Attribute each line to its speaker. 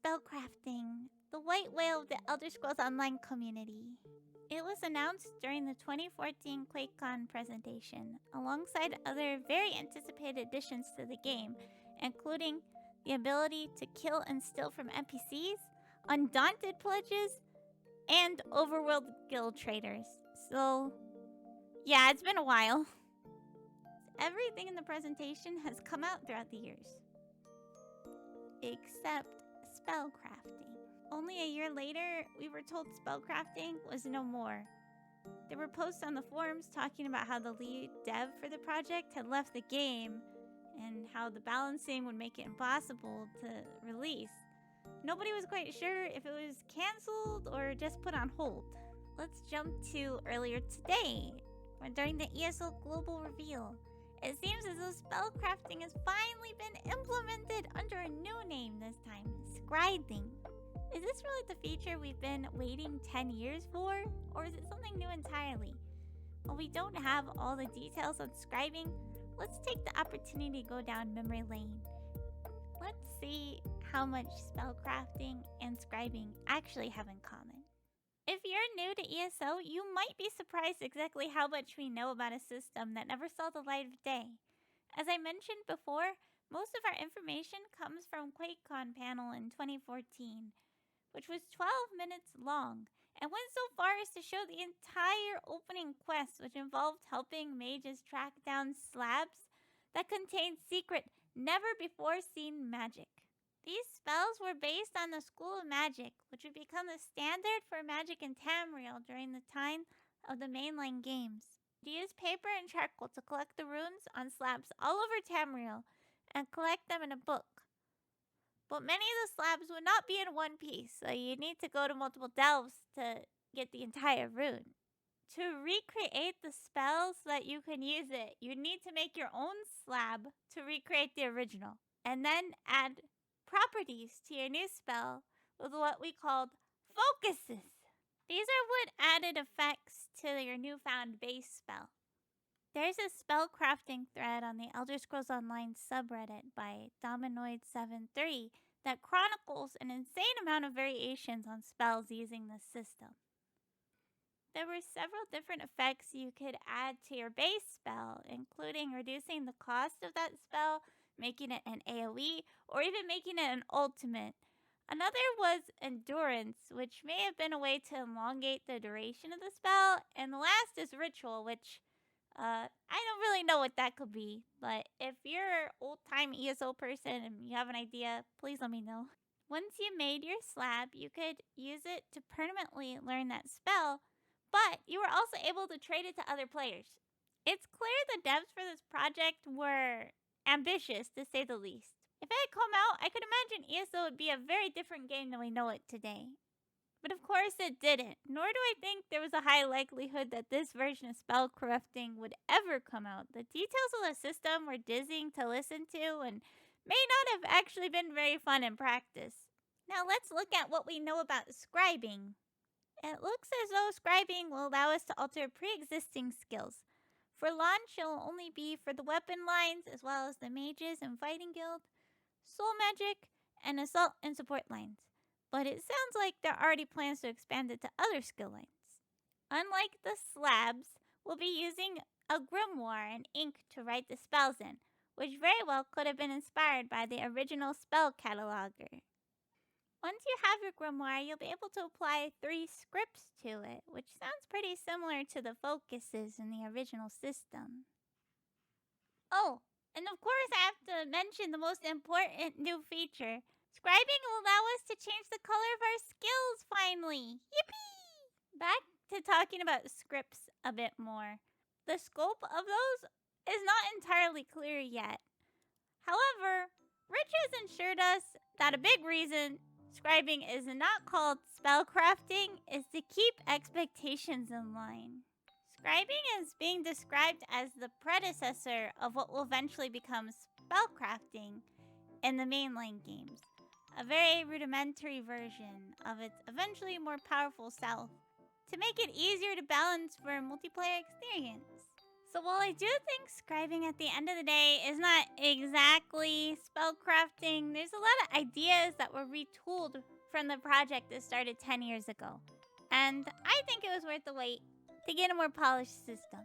Speaker 1: Spellcrafting, the white whale of the Elder Scrolls Online community. It was announced during the 2014 QuakeCon presentation, alongside other very anticipated additions to the game, including the ability to kill and steal from NPCs, undaunted pledges, and overworld guild traders. So, yeah, it's been a while. Everything in the presentation has come out throughout the years, except spellcrafting. Only a year later, we were told spellcrafting was no more. There were posts on the forums talking about how the lead dev for the project had left the game and how the balancing would make it impossible to release. Nobody was quite sure if it was cancelled or just put on hold. Let's jump to earlier today, during the ESO global reveal. It seems as though spellcrafting has finally been implemented under a new name this time, Scribing. Is this really the feature we've been waiting 10 years for, or is it something new entirely? While we don't have all the details on scribing, let's take the opportunity to go down memory lane. Let's see how much spellcrafting and scribing actually have in common. If you're new to ESO, you might be surprised exactly how much we know about a system that never saw the light of day. As I mentioned before, most of our information comes from QuakeCon panel in 2014, which was 12 minutes long, and went so far as to show the entire opening quest, which involved helping mages track down slabs that contained secret, never-before-seen magic. These spells were based on the School of Magic, which would become the standard for magic in Tamriel during the time of the mainline games. You use paper and charcoal to collect the runes on slabs all over Tamriel and collect them in a book. But many of the slabs would not be in one piece, so you need to go to multiple delves to get the entire rune. To recreate the spell so that you can use it, you need to make your own slab to recreate the original, and then add properties to your new spell with what we called focuses. These are what added effects to your newfound base spell. There's a spellcrafting thread on the Elder Scrolls Online subreddit by Dominoid73 that chronicles an insane amount of variations on spells using this system. There were several different effects you could add to your base spell, including reducing the cost of that spell, making it an AoE, or even making it an ultimate. Another was endurance, which may have been a way to elongate the duration of the spell, and the last is ritual, which I don't really know what that could be, but if you're an old-time ESO person and you have an idea, please let me know. Once you made your slab, you could use it to permanently learn that spell, but you were also able to trade it to other players. It's clear the devs for this project were ambitious, to say the least. If it had come out, I could imagine ESO would be a very different game than we know it today. But of course it didn't, nor do I think there was a high likelihood that this version of spellcrafting would ever come out. The details of the system were dizzying to listen to and may not have actually been very fun in practice. Now let's look at what we know about scribing. It looks as though scribing will allow us to alter pre-existing skills. For launch, it'll only be for the weapon lines, as well as the mages and fighting guild, soul magic, and assault and support lines. But it sounds like there are already plans to expand it to other skill lines. Unlike the slabs, we'll be using a grimoire and ink to write the spells in, which very well could have been inspired by the original spell cataloger. Once you have your grimoire, you'll be able to apply 3 scripts to it, which sounds pretty similar to the focuses in the original system. Oh, and of course I have to mention the most important new feature. Scribing will allow us to change the color of our skills finally. Yippee! Back to talking about scripts a bit more. The scope of those is not entirely clear yet. However, Rich has assured us that a big reason scribing is not called spellcrafting is to keep expectations in line. Scribing is being described as the predecessor of what will eventually become spellcrafting in the mainline games, a very rudimentary version of its eventually more powerful self, to make it easier to balance for a multiplayer experience. So while I do think scribing at the end of the day is not exactly spellcrafting, there's a lot of ideas that were retooled from the project that started 10 years ago. And I think it was worth the wait to get a more polished system.